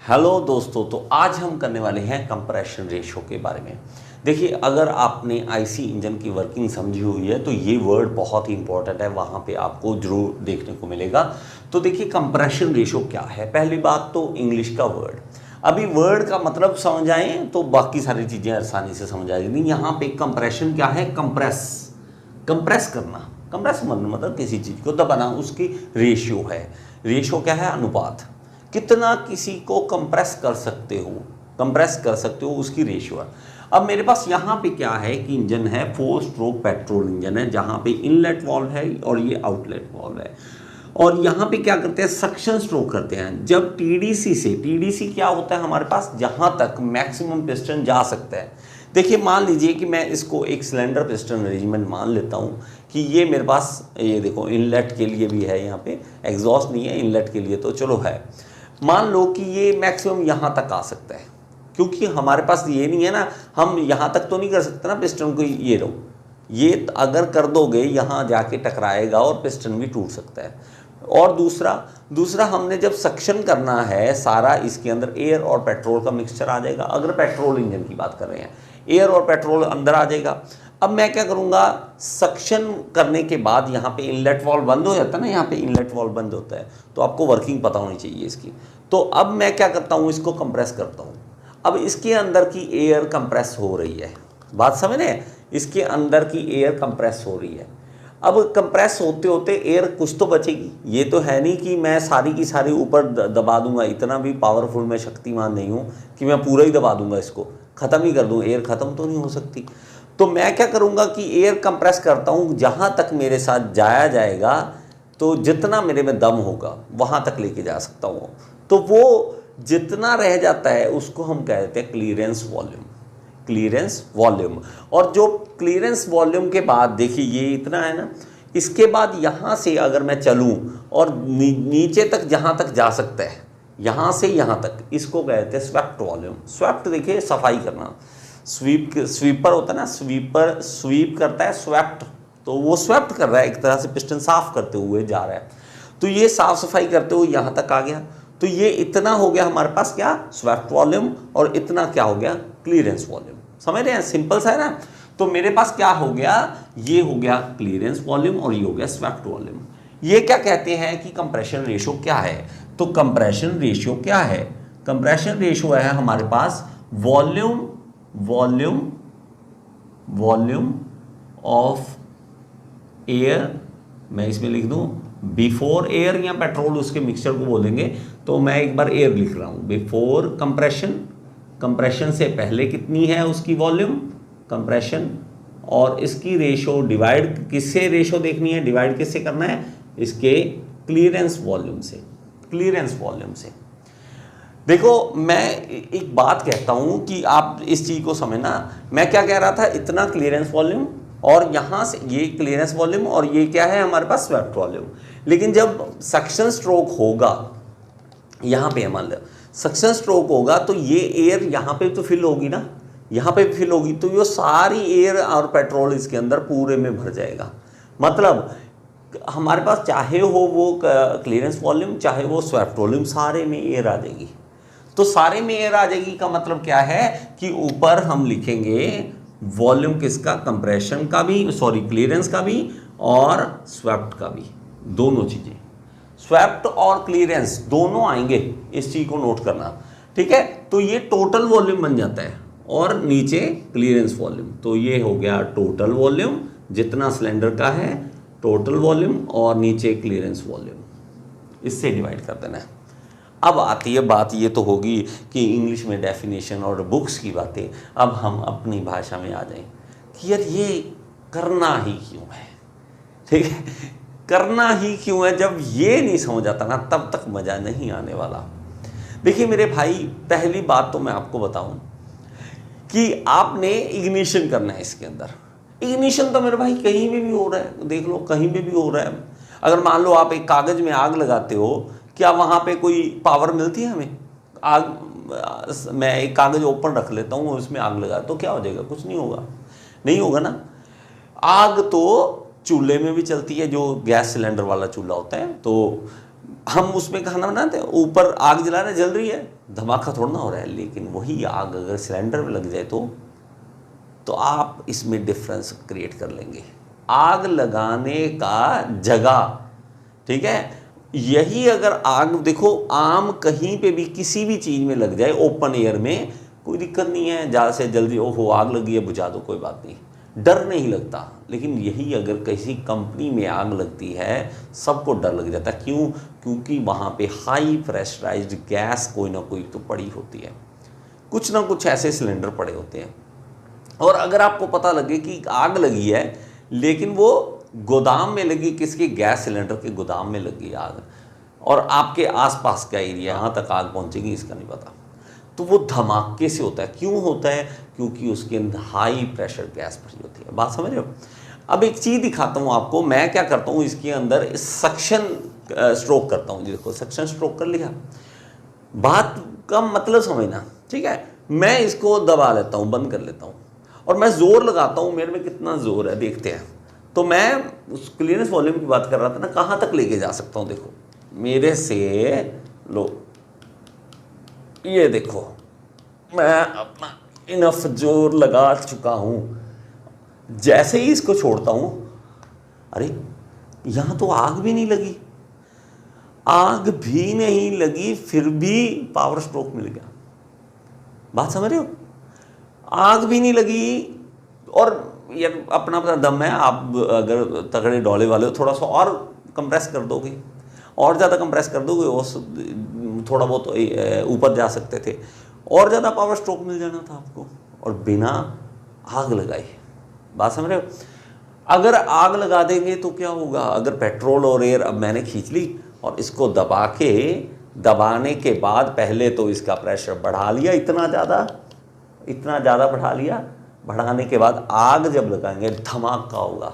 Hello दोस्तों, तो आज हम करने वाले हैं कंप्रेशन रेशो के बारे में। देखिए, अगर आपने आईसी इंजन की वर्किंग समझी हुई है तो ये वर्ड बहुत ही इंपॉर्टेंट है, वहाँ पे आपको जरूर देखने को मिलेगा। तो देखिए, कंप्रेशन रेशो क्या है। पहली बात तो इंग्लिश का वर्ड, अभी वर्ड का मतलब समझ आए तो बाकी सारी चीज़ें आसानी से समझ आ जाएगी। यहाँ पे कंप्रेशन क्या है, कंप्रेस करना। कंप्रेस मतलब किसी चीज़ को दबाना, उसकी रेशियो है। रेशियो क्या है, अनुपात। कितना किसी को कंप्रेस कर सकते हो उसकी रेशियो है। अब मेरे पास यहाँ पे क्या है कि इंजन है, 4 स्ट्रोक पेट्रोल इंजन है, जहाँ पे इनलेट वाल्व है और ये आउटलेट वाल्व है। और यहाँ पे क्या करते हैं, सक्शन स्ट्रोक करते हैं। जब टीडीसी क्या होता है हमारे पास, जहाँ तक मैक्सिमम पिस्टन जा सकता है। देखिए, मान लीजिए कि मैं इसको एक सिलेंडर पिस्टन अरेंजमेंट मान लेता हूँ कि ये मेरे पास, ये देखो इनलेट के लिए भी है, यहाँ पे एग्जॉस्ट नहीं है, इनलेट के लिए तो चलो है। मान लो कि ये मैक्सिमम यहाँ तक आ सकता है, क्योंकि हमारे पास ये नहीं है ना, हम यहाँ तक तो नहीं कर सकते ना पिस्टन को। ये लो, ये अगर कर दोगे यहाँ जाके टकराएगा और पिस्टन भी टूट सकता है। और दूसरा हमने जब सक्शन करना है सारा, इसके अंदर एयर और पेट्रोल का मिक्सचर आ जाएगा। अगर पेट्रोल इंजन की बात कर रहे हैं, एयर और पेट्रोल अंदर आ जाएगा। अब मैं क्या करूँगा, सक्शन करने के बाद यहाँ पे इनलेट वाल्व बंद हो जाता है ना, यहाँ पे इनलेट वाल्व बंद होता है, तो आपको वर्किंग पता होनी चाहिए इसकी। तो अब मैं क्या करता हूँ, इसको कंप्रेस करता हूँ। अब इसके अंदर की एयर कंप्रेस हो रही है, बात समझ रहे हैं, इसके अंदर की एयर कंप्रेस हो रही है। अब कंप्रेस होते होते एयर कुछ तो बचेगी। ये तो है नहीं कि मैं सारी की सारी ऊपर दबा दूंगा, इतना भी पावरफुल मैं शक्तिमान नहीं हूँ कि मैं पूरा ही दबा दूंगा, इसको ख़त्म ही कर दूँ। एयर ख़त्म तो नहीं हो सकती। तो मैं क्या करूँगा कि एयर कंप्रेस करता हूँ, जहाँ तक मेरे साथ जाया जाएगा, तो जितना मेरे में दम होगा वहाँ तक लेके जा सकता हूँ। तो वो जितना रह जाता है उसको हम कहते हैं क्लीयरेंस वॉल्यूम। और जो क्लीयरेंस वॉल्यूम के बाद, देखिए ये इतना है ना, इसके बाद यहाँ से अगर मैं चलूँ और नीचे तक जहाँ तक जा सकता है, यहाँ से यहाँ तक, इसको कहते हैं स्वेप्ट वॉल्यूम। स्वेप्ट देखिए सफाई करना, स्वीपर होता है ना, स्वीप करता है, स्वेप्ट, तो वो स्वेप्ट कर रहा है, एक तरह से पिस्टन साफ करते हुए जा रहा है। तो ये साफ सफाई करते हुए यहाँ तक आ गया। तो ये इतना हो गया हमारे पास क्या, स्वेप्ट वॉल्यूम, और इतना क्या हो गया, क्लीयरेंस वॉल्यूम। समझ रहे हैं, सिंपल सा है ना। तो मेरे पास क्या हो गया, ये हो गया क्लीयरेंस वॉल्यूम और ये हो गया स्वेप्ट वॉल्यूम। ये क्या कहते हैं कि कंप्रेशन रेशियो क्या है। तो कंप्रेशन रेशियो क्या है, कंप्रेशन रेशियो है हमारे पास वॉल्यूम ऑफ एयर, मैं इसमें लिख दूं बिफोर एयर, या पेट्रोल उसके मिक्सचर को बोलेंगे, तो मैं एक बार एयर लिख रहा हूं, बिफोर कंप्रेशन से पहले कितनी है उसकी वॉल्यूम, कंप्रेशन, और इसकी रेशो डिवाइड किससे, रेशो देखनी है, डिवाइड किससे करना है, इसके क्लीयरेंस वॉल्यूम से। देखो, मैं एक बात कहता हूं कि आप इस चीज को समझना। मैं क्या कह रहा था, इतना क्लीयरेंस वॉल्यूम, और यहां से ये क्लीयरेंस वॉल्यूम, और ये क्या है हमारे पास, स्वेप्ट वॉल्यूम। लेकिन जब सक्शन स्ट्रोक होगा, यहां पे मान लो सक्शन स्ट्रोक होगा, तो ये एयर यहां पे तो फिल होगी ना, यहां पे फिल होगी, तो ये सारी एयर और पेट्रोल इसके अंदर पूरे में भर जाएगा। मतलब हमारे पास चाहे हो वो क्लीयरेंस वॉल्यूम, चाहे वो स्वेप्ट वॉल्यूम, सारे में एयर आ जाएगी। तो सारे में एयर आ जाएगी का मतलब क्या है कि ऊपर हम लिखेंगे वॉल्यूम किसका, कंप्रेशन का भी, क्लीयरेंस का भी और स्वेप्ट का भी, दोनों चीजें, स्वेप्ट और क्लीयरेंस दोनों आएंगे, इस चीज को नोट करना, ठीक है। तो ये टोटल वॉल्यूम बन जाता है, और नीचे क्लीयरेंस वॉल्यूम, तो ये हो गया टोटल वॉल्यूम, जितना सिलेंडर का है टोटल वॉल्यूम, और नीचे क्लीयरेंस वॉल्यूम, इससे डिवाइड कर देना है। अब आती है बात, ये तो होगी कि इंग्लिश में डेफिनेशन और बुक्स की बातें। अब हम अपनी भाषा में आ जाएं कि यार ये करना ही क्यों है, ठीक है, करना ही क्यों है। जब ये नहीं समझ आता ना, तब तक मज़ा नहीं आने वाला। देखिए मेरे भाई, पहली बात तो मैं आपको बताऊं कि आपने इग्निशन करना है इसके अंदर। इग्निशन तो मेरे भाई कहीं भी हो रहा है, देख लो कहीं भी हो रहा है। अगर मान लो आप एक कागज़ में आग लगाते हो, क्या वहाँ पे कोई पावर मिलती है हमें? आग, मैं एक कागज़ ओपन रख लेता हूँ, उसमें आग लगा तो क्या हो जाएगा, कुछ नहीं होगा, नहीं होगा ना। आग तो चूल्हे में भी चलती है, जो गैस सिलेंडर वाला चूल्हा होता है, तो हम उसमें खाना बनाते हैं, ऊपर आग जला रहे, जल रही है, धमाका थोड़ा ना हो रहा है। लेकिन वही आग अगर सिलेंडर में लग जाए तो आप इसमें डिफरेंस क्रिएट कर लेंगे। आग लगाने का जगह, ठीक है, यही अगर आग देखो आम कहीं पे भी किसी भी चीज़ में लग जाए ओपन एयर में कोई दिक्कत नहीं है, ज़्यादा से जल्दी ओहो आग लगी है बुझा दो, कोई बात नहीं, डर नहीं लगता। लेकिन यही अगर किसी कंपनी में आग लगती है सबको डर लग जाता है। क्यों? क्योंकि वहाँ पे हाई प्रेशराइज्ड गैस कोई ना कोई तो पड़ी होती है, कुछ ना कुछ ऐसे सिलेंडर पड़े होते हैं। और अगर आपको पता लगे कि आग लगी है लेकिन वो गोदाम में लगी, किसके, गैस सिलेंडर के गोदाम में लगी आग, और आपके आसपास का एरिया यहाँ तक आग पहुँचेगी इसका नहीं पता, तो वो धमाके से होता है। क्यों होता है? क्योंकि उसके अंदर हाई प्रेशर गैस भरी होती है। बात समझ रहे हो? अब एक चीज़ दिखाता हूँ आपको, मैं क्या करता हूँ इसके अंदर सक्शन स्ट्रोक करता हूँ। देखो सक्शन स्ट्रोक कर लिया, बात का मतलब समझना, ठीक है। मैं इसको दबा लेता हूँ, बंद कर लेता हूँ, और मैं जोर लगाता हूँ, मेरे में कितना जोर है देखते हैं। तो मैं उस क्लियरेंस वॉल्यूम की बात कर रहा था ना, कहाँ तक लेके जा सकता हूँ। देखो मेरे से लो, ये देखो मैं अपना इनफ जोर लगा चुका हूँ। जैसे ही इसको छोड़ता हूँ, अरे यहाँ तो आग भी नहीं लगी, आग भी नहीं लगी, फिर भी पावर स्ट्रोक मिल गया। बात समझ रहे हो? आग भी नहीं लगी, और ये अपना अपना दम है। आप अगर तगड़े डोले वाले हो थोड़ा सा और कंप्रेस कर दोगे, और ज़्यादा कंप्रेस कर दोगे, और थोड़ा बहुत ऊपर जा सकते थे, और ज़्यादा पावर स्ट्रोक मिल जाना था आपको, और बिना आग लगाए। बात समझ रहे हो? अगर आग लगा देंगे तो क्या होगा? अगर पेट्रोल और एयर अब मैंने खींच ली और इसको दबाने के बाद पहले तो इसका प्रेशर बढ़ा लिया, इतना ज़्यादा बढ़ा लिया, बढ़ाने के बाद आग जब लगाएंगे धमाका होगा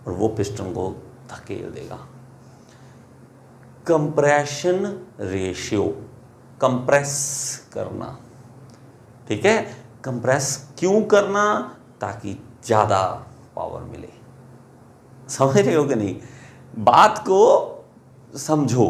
और वो पिस्टन को धकेल देगा। कंप्रेशन रेशियो, कंप्रेस करना, ठीक है। कंप्रेस क्यों करना? ताकि ज़्यादा पावर मिले। समझ रहे हो कि नहीं? बात को समझो।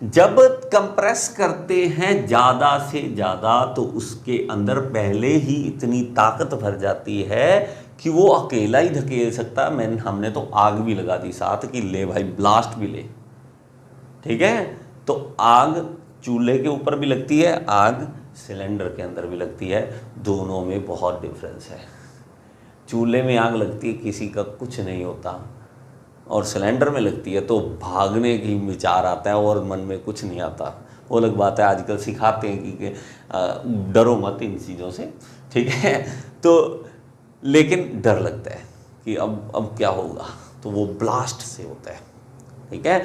जब कंप्रेस करते हैं ज़्यादा से ज़्यादा तो उसके अंदर पहले ही इतनी ताकत भर जाती है कि वो अकेला ही धकेल सकता है। हमने तो आग भी लगा दी साथ कि ले भाई ब्लास्ट भी ले, ठीक है। तो आग चूल्हे के ऊपर भी लगती है, आग सिलेंडर के अंदर भी लगती है, दोनों में बहुत डिफरेंस है। चूल्हे में आग लगती है किसी का कुछ नहीं होता, और सिलेंडर में लगती है तो भागने की विचार आता है और मन में कुछ नहीं आता। वो अलग बात है, आजकल सिखाते हैं कि डरो मत इन चीज़ों से, ठीक है। तो लेकिन डर लगता है कि अब क्या होगा, तो वो ब्लास्ट से होता है, ठीक है।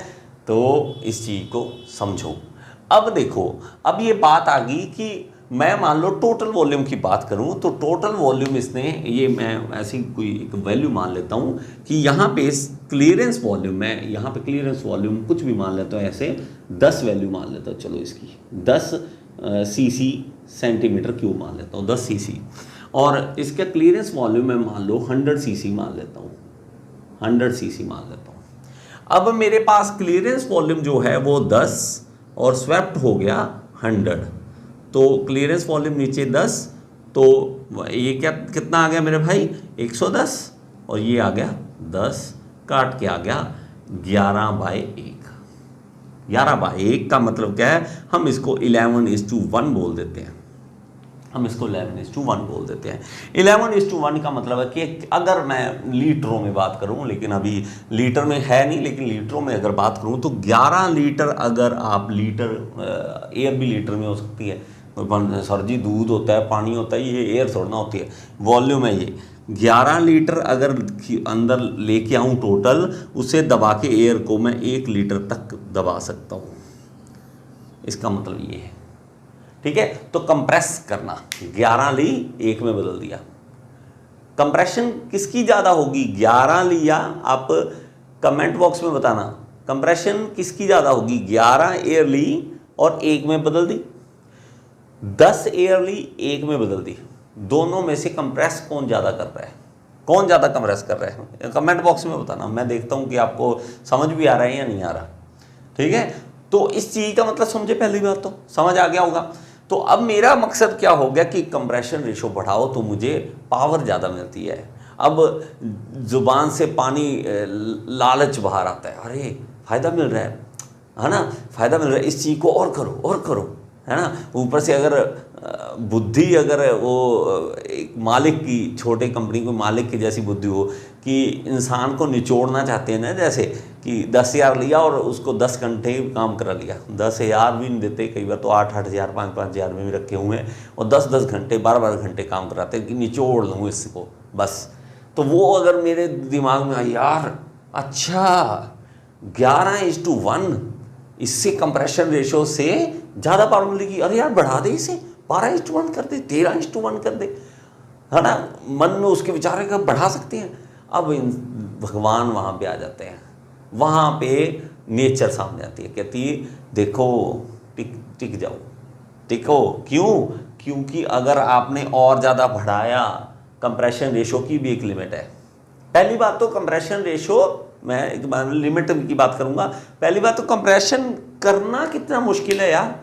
तो इस चीज़ को समझो। अब देखो, अब ये बात आ गई कि मैं मान लो टोटल वॉल्यूम की बात करूं, तो टोटल वॉल्यूम इसने, ये मैं ऐसी कोई एक वैल्यू मान लेता हूं कि यहाँ पे क्लियरेंस वॉल्यूम, मैं यहाँ पे क्लियरेंस वॉल्यूम कुछ भी मान लेता हूँ, ऐसे 10 वैल्यू मान लेता हूँ। चलो इसकी 10 सीसी सेंटीमीटर क्यूब मान लेता हूँ, 10 सीसी, और इसका क्लियरेंस वॉल्यूम मैं मान लो 100 सीसी मान लेता हूँ, 100 सीसी मान लेता हूँ। अब मेरे पास क्लियरेंस वॉल्यूम जो है वो 10 और स्वेप्ट हो गया 100, तो क्लियरेंस वॉल्यूम नीचे 10, तो ये क्या कितना आ गया मेरे भाई 110, और ये आ गया 10 काट के आ गया 11/1। 11/1 का मतलब क्या है? हम इसको 11:1 बोल देते हैं। हम इसको 11:1 बोल देते हैं। 11:1 का मतलब है कि अगर मैं लीटरों में बात करूं, लेकिन अभी लीटर में है नहीं, लेकिन लीटरों में अगर बात करूं तो 11 लीटर, अगर आप लीटर, एयर भी लीटर में हो सकती है, सर जी दूध होता है, पानी होता है, ये एयर थोड़ा ना होती है, वॉल्यूम है ये। 11 लीटर अगर अंदर लेके आऊँ टोटल, उसे दबा के एयर को मैं 1 लीटर तक दबा सकता हूँ। इसका मतलब ये है, ठीक है। तो कंप्रेस करना, 11 ली 1 में बदल दिया। कंप्रेशन किसकी ज़्यादा होगी, 11 ली या, आप कमेंट बॉक्स में बताना, कंप्रेशन किसकी ज़्यादा होगी, 11 एयर ली और 1 में बदल दी, 10 एयर ली 1 में बदल दी। दोनों में से कंप्रेस कौन ज़्यादा कर रहा है, कौन ज़्यादा कंप्रेस कर रहा है? कमेंट बॉक्स में बताना, मैं देखता हूँ कि आपको समझ भी आ रहा है या नहीं आ रहा, ठीक है। तो इस चीज़ का मतलब समझे, पहली बात तो समझ आ गया होगा। तो अब मेरा मकसद क्या हो गया कि कंप्रेशन रेशो बढ़ाओ तो मुझे पावर ज़्यादा मिलती है। अब ज़ुबान से पानी लालच बाहर आता है, अरे फ़ायदा मिल रहा है ना, फ़ायदा मिल रहा है, इस चीज़ को और करो, है ना। ऊपर से अगर बुद्धि, अगर वो एक मालिक की, छोटे कंपनी को मालिक की जैसी बुद्धि हो कि इंसान को निचोड़ना चाहते हैं ना, जैसे कि 10,000 लिया और उसको 10 घंटे काम करा लिया, 10,000 भी नहीं देते, कई बार तो 8-8 हज़ार 5-5 हज़ार में भी रखे हुए हैं, और 10-10 घंटे 12-12 घंटे काम कराते हैं कि निचोड़ लूँ इसको बस। तो वो अगर मेरे दिमाग में आई, यार अच्छा 11:1, इससे कंप्रेशन रेशो से ज़्यादा पावर मिलेगी, अरे यार बढ़ा दे इसे, 12:1 कर दे, 13:1 कर दे, है ना। मन में उसके विचार का बढ़ा सकते हैं। अब भगवान वहाँ पे आ जाते हैं, वहाँ पे नेचर सामने आती है, कहती है देखो टिक जाओ, टिको। क्यों? क्योंकि अगर आपने और ज़्यादा बढ़ाया, कंप्रेशन रेशो की भी एक लिमिट है। पहली बात तो कंप्रेशन रेशो, मैं एक बार लिमिट की बात करूंगा। पहली बात तो कंप्रेशन करना कितना मुश्किल है यार।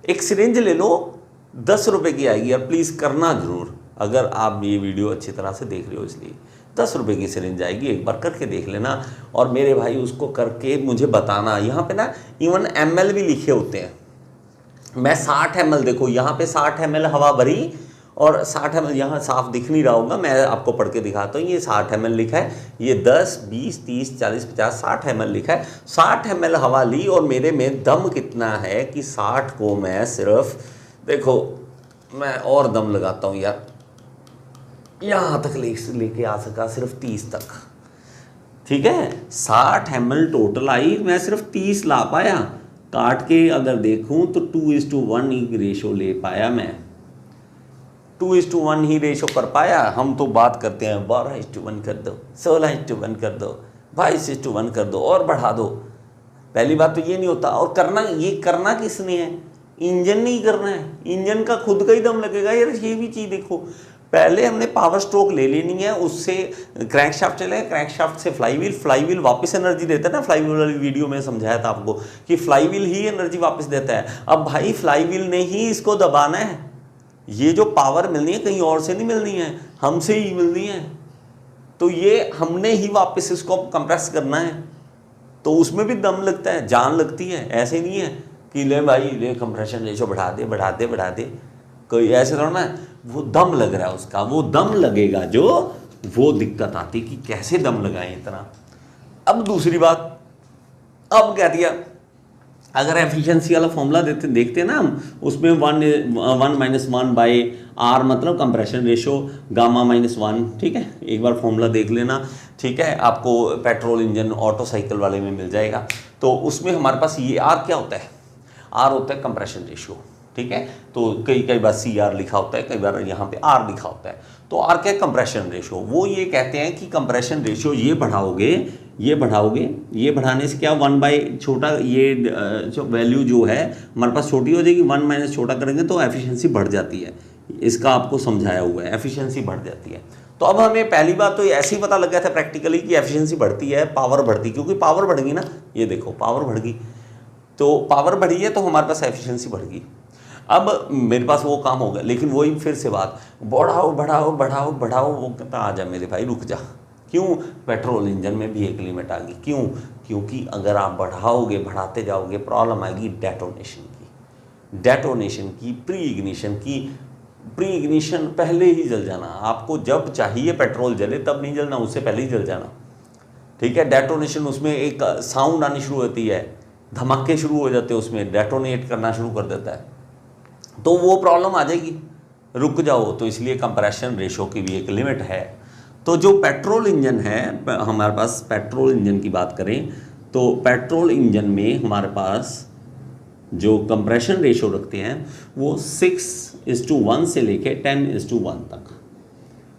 एक सिरिंज ले लो, 10 रुपए की आएगी यार, प्लीज़ करना ज़रूर, अगर आप ये वीडियो अच्छी तरह से देख रहे हो, इसलिए 10 रुपए की सिरिंज आएगी, एक बार करके देख लेना। और मेरे भाई उसको करके मुझे बताना। यहाँ पे ना इवन ml भी लिखे होते हैं। मैं 60 ml, देखो यहाँ पे 60 ml हवा भरी और 60 ml, यहाँ साफ दिख नहीं रहा होगा, मैं आपको पढ़ के दिखाता हूँ। ये 60 ml लिखा है, ये 10, 20, 30, 40, 50, 60 ml लिखा है। 60 ml हवा ली और मेरे में दम कितना है कि 60 को मैं सिर्फ, देखो मैं और दम लगाता हूँ यार, यहाँ तक लेके आ सका, सिर्फ 30 तक, ठीक है। 60 ml टोटल आई, मैं सिर्फ 30 ला पाया। काट के अगर देखूं तो 2:1 ही रेशो ले पाया, मैं 2:1 ही रेशो कर पाया। हम तो बात करते हैं 12:1 कर दो, 16:1 कर दो, 22:1 कर दो और बढ़ा दो। पहली बात तो ये नहीं होता। और करना किसने है? इंजन नहीं करना है, इंजन का खुद का ही दम लगेगा यार। ये भी चीज़ देखो, पहले हमने पावर स्ट्रोक ले लेनी है, उससे क्रैंकशाफ्ट चले, क्रैंकशाफ्ट से फ्लाईव्हील वापस एनर्जी देता है ना। फ्लाईव्हील वाली वीडियो में समझाया था आपको कि फ्लाईव्हील ही एनर्जी वापस देता है। अब भाई फ्लाईव्हील ने ही इसको दबाना है, ये जो पावर मिलनी है कहीं और से नहीं मिलनी है, हमसे ही मिलनी है। तो ये हमने ही वापस इसको कंप्रेस करना है, तो उसमें भी दम लगता है, जान लगती है। ऐसे नहीं है कि ले भाई ले कंप्रेशन रेशो बढ़ा दे, कोई ऐसे थोड़ा ना, वो दम लग रहा है उसका, वो दम लगेगा जो, वो दिक्कत आती कि कैसे दम लगाएं इतना। अब दूसरी बात, अब क्या दिया, अगर एफिशिएंसी वाला फॉर्मूला देखते हैं ना हम, उसमें 1-1 मतलब कंप्रेशन रेशो, गामा-1, ठीक है। एक बार फॉर्मूला देख लेना, ठीक है, आपको पेट्रोल इंजन ऑटो साइकिल वाले में मिल जाएगा। तो उसमें हमारे पास ये आर क्या होता है, आर होता है कंप्रेशन रेशो, ठीक है। तो कई बार CR लिखा होता है, कई बार यहाँ पे R लिखा होता है। तो R क्या है, कंप्रेशन रेशो। वो ये कहते हैं कि कंप्रेशन रेशो ये बढ़ाओगे, ये बढ़ाने से क्या 1 छोटा, ये जो वैल्यू जो है हमारे पास छोटी हो जाएगी, 1 - छोटा करेंगे तो एफिशिएंसी बढ़ जाती है। इसका आपको समझाया हुआ है, एफिशिएंसी बढ़ जाती है। तो अब हमें पहली बात तो ऐसे ही पता लग गया था प्रैक्टिकली कि एफिशिएंसी बढ़ती है, पावर बढ़ती, क्योंकि पावर बढ़ गई ना, ये देखो पावर बढ़ गई, तो पावर बढ़ी है तो हमारे पास एफिशिएंसी बढ़ गई। अब मेरे पास वो काम हो गया, लेकिन वही फिर से बात, बढ़ाओ, वो कहता आजा मेरे भाई रुक जा। क्यों? पेट्रोल इंजन में भी एक लिमिट आ गई। क्यों? क्योंकि अगर आप बढ़ाते जाओगे, प्रॉब्लम आएगी डेटोनेशन की, प्री इग्निशन पहले ही जल जाना। आपको जब चाहिए पेट्रोल जले तब नहीं जलना, उससे पहले ही जल जाना, ठीक है। डेटोनेशन, उसमें एक साउंड आनी शुरू होती है, धमाके शुरू हो जाते हैं, उसमें डेटोनेट करना शुरू कर देता है, तो वो प्रॉब्लम आ जाएगी, रुक जाओ। तो इसलिए कंप्रेशन रेशो की भी एक लिमिट है। तो जो पेट्रोल इंजन है, हमारे पास पेट्रोल इंजन की बात करें तो पेट्रोल इंजन में हमारे पास जो कंप्रेशन रेशो रखते हैं वो 6:1 से लेके 10:1 तक,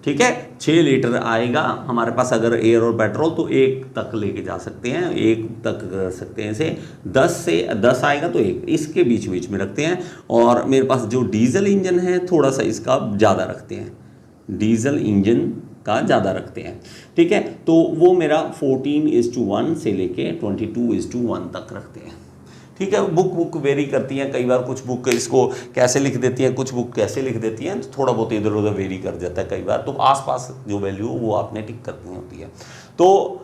ठीक है। 6 लीटर आएगा हमारे पास अगर एयर और पेट्रोल, तो 1 तक लेके जा सकते हैं, 1 तक कर सकते हैं इसे। 10 आएगा तो 1, इसके बीच में रखते हैं। और मेरे पास जो डीजल इंजन है थोड़ा सा इसका ज़्यादा रखते हैं, डीजल इंजन का ज़्यादा रखते हैं, ठीक है। तो वो मेरा 14:1 से लेके 22:1 तक रखते हैं, ठीक है। बुक वेरी करती हैं, कई बार कुछ बुक इसको कैसे लिख देती हैं, कुछ बुक कैसे लिख देती हैं, तो थोड़ा बहुत इधर उधर वेरी कर जाता है कई बार, तो आसपास जो वैल्यू हो वो आपने टिक करनी होती है। तो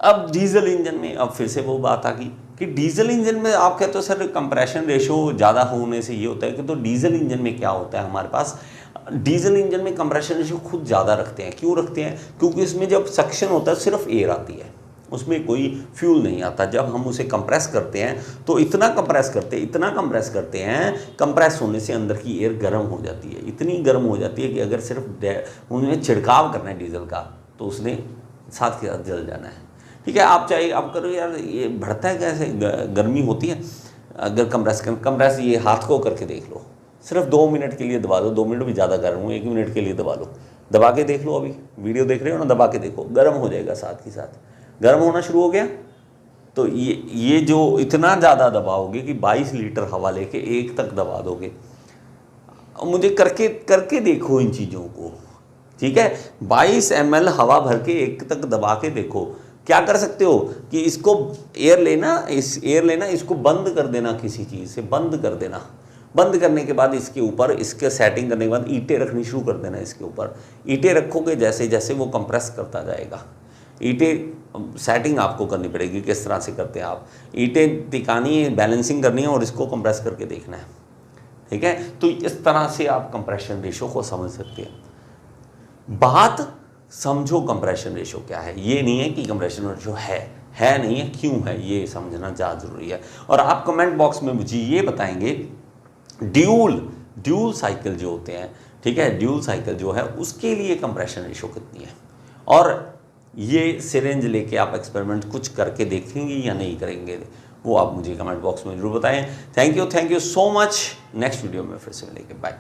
अब डीजल इंजन में अब फिर से वो बात आ गई कि डीजल इंजन में आप कहते हो सर कंप्रेशन रेशो ज़्यादा होने से ये होता है कि, तो डीजल इंजन में क्या होता है हमारे पास, डीजल इंजन में कंप्रेशन रेशो खुद ज़्यादा रखते हैं। क्यों रखते हैं? क्योंकि इसमें जब सक्शन होता है सिर्फ एयर आती है, उसमें कोई फ्यूल नहीं आता। जब हम उसे कंप्रेस करते हैं तो इतना कंप्रेस करते हैं, कंप्रेस होने से अंदर की एयर गर्म हो जाती है, इतनी गर्म हो जाती है कि अगर सिर्फ उनमें छिड़काव करना है डीजल का तो उसने साथ के साथ जल जाना है। ठीक है, आप चाहे आप करो यार ये बढ़ता है कैसे, गर्मी होती है अगर कंप्रेस ये हाथ को करके देख लो, सिर्फ 2 मिनट के लिए दबा दो, 2 मिनट भी ज़्यादा गर्म हो, 1 मिनट के लिए दबा लो, दबा के देख लो, अभी वीडियो देख रहे हो ना, दबा के देखो, गर्म हो जाएगा, साथ ही साथ गर्म होना शुरू हो गया। तो ये जो इतना ज़्यादा दबाओगे कि 22 लीटर हवा लेके 1 तक दबा दोगे। मुझे करके देखो इन चीज़ों को, ठीक है। 22 ml हवा भर के 1 तक दबा के देखो। क्या कर सकते हो कि इसको एयर लेना, इसको बंद कर देना, किसी चीज़ से बंद कर देना। बंद करने के बाद इसके ऊपर इसके सेटिंग करने के बाद ईंटें रखनी शुरू कर देना। इसके ऊपर ईंटें रखोगे, जैसे जैसे वो कंप्रेस करता जाएगा, ईंटें सेटिंग आपको करनी पड़ेगी। किस तरह से करते हैं आप, ईंटें टिकानी है, बैलेंसिंग करनी है और इसको कंप्रेस करके देखना है, ठीक है। तो इस तरह से आप कंप्रेशन रेशो को समझ सकते हैं। बात समझो कंप्रेशन रेशो क्या है, ये नहीं है कि कंप्रेशन रेशो है नहीं है, क्यों है, ये समझना ज़्यादा ज़रूरी है। और आप कमेंट बॉक्स में मुझे ये बताएंगे ड्यूल साइकिल जो होते हैं, ठीक है, ड्यूल साइकिल जो है उसके लिए कंप्रेशन रेशो कितनी है, और ये सिरेंज लेके आप एक्सपेरिमेंट कुछ करके देखेंगे या नहीं करेंगे, वो आप मुझे कमेंट बॉक्स में जरूर बताएं। Thank you so much. Next video में फिर से मिलेंगे, बाय।